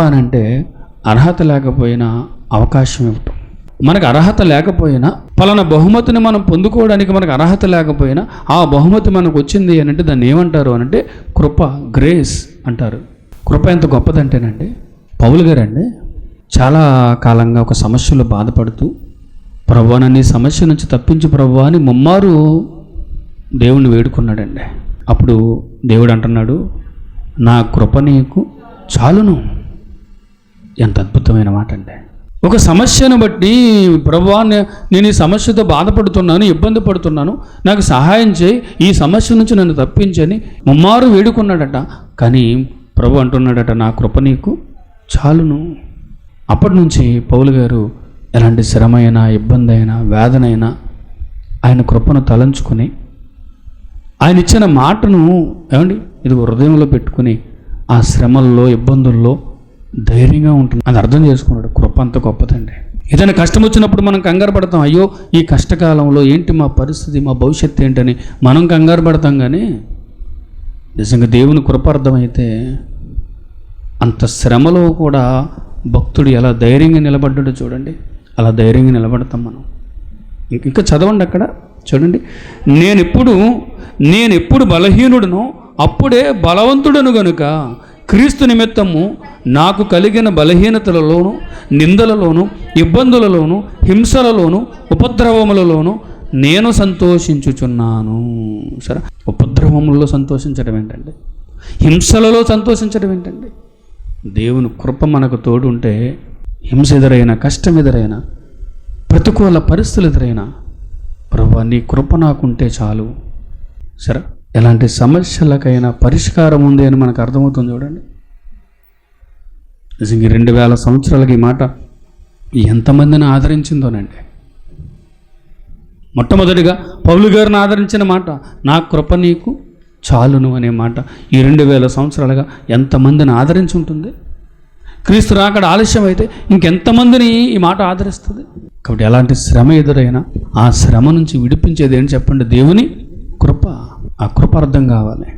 అని అంటే అర్హత లేకపోయినా అవకాశం ఇవ్వటం. మనకు అర్హత లేకపోయినా పలానా బహుమతిని మనం పొందుకోవడానికి మనకు అర్హత లేకపోయినా ఆ బహుమతి మనకు వచ్చింది అని అంటే దాన్ని ఏమంటారు అని అంటే కృప, గ్రేస్ అంటారు. కృప ఎంత గొప్పదంటేనండి, పౌలు గారండి చాలా కాలంగా ఒక సమస్యలో బాధపడుతూ ప్రభువా నన్ను ఈ సమస్య నుంచి తప్పించు ప్రభువా అని ముమ్మారు దేవుణ్ణి వేడుకున్నాడండి. అప్పుడు దేవుడు అంటున్నాడు, నా కృప నీకు చాలును. ఎంత అద్భుతమైన మాట అండి. ఒక సమస్యను బట్టి ప్రభువా నేను ఈ సమస్యతో బాధపడుతున్నాను, ఇబ్బంది పడుతున్నాను, నాకు సహాయం చేయి, ఈ సమస్య నుంచి నన్ను తప్పించని ముమ్మారు వేడుకున్నాడట. కానీ ప్రభు అంటున్నాడట, నా కృప నీకు చాలును. అప్పటి నుంచి పౌలు గారు ఎలాంటి శ్రమైనా, ఇబ్బంది అయినా, వేదనైనా ఆయన కృపను తలంచుకొని ఆయన ఇచ్చిన మాటను ఏమండి ఇది హృదయంలో పెట్టుకుని ఆ శ్రమల్లో, ఇబ్బందుల్లో ధైర్యంగా ఉంటుంది. అది అర్థం చేసుకున్నాడు. కృప అంత గొప్పదండి. ఏదైనా కష్టం వచ్చినప్పుడు మనం కంగారు పడతాం, అయ్యో ఈ కష్టకాలంలో ఏంటి మా పరిస్థితి, మా భవిష్యత్తు ఏంటని మనం కంగారు పడతాం. కానీ నిజంగా దేవుని కృప అర్థమైతే అంత శ్రమలో కూడా భక్తుడు ఎలా ధైర్యంగా నిలబడ్డాడో చూడండి. అలా ధైర్యంగా నిలబడతాం మనం. ఇంకా చదవండి అక్కడ చూడండి, నేనెప్పుడు బలహీనుడునో అప్పుడే బలవంతుడను గనుక క్రీస్తు నిమిత్తము నాకు కలిగిన బలహీనతలలోను, నిందలలోను, ఇబ్బందులలోను, హింసలలోను, ఉపద్రవములలోను నేను సంతోషించుచున్నాను. సరే, ఉపద్రవములలో సంతోషించడం ఏంటండి? హింసలలో సంతోషించడం ఏంటండి? దేవుని కృప మనకు తోడు ఉంటే హింస ఎదురైనా, కష్టం ఎదురైనా, ప్రతికూల పరిస్థితులు ఎదురైనా ప్రభువా నీ కృప నాకుంటే చాలు. సరే, ఎలాంటి సమస్యలకైనా పరిష్కారం ఉంది అని మనకు అర్థమవుతుంది. చూడండి, నిజంగా 2000 సంవత్సరాలకి ఈ మాట ఎంతమందిని ఆదరించిందోనండి. మొట్టమొదటిగా పౌలు గారిని ఆదరించిన మాట నా కృప నీకు చాలును అనే మాట ఈ 2000 సంవత్సరాలుగా ఎంతమందిని ఆదరించి ఉంటుంది. క్రీస్తు రాకడ ఆలస్యం అయితే ఇంకెంతమందిని ఈ మాట ఆదరిస్తుంది. కాబట్టి ఎలాంటి శ్రమ ఎదురైనా ఆ శ్రమ నుంచి విడిపించేది ఏంటి చెప్పండి? దేవుని కృప. ఆ కృప అర్థం కావాలి.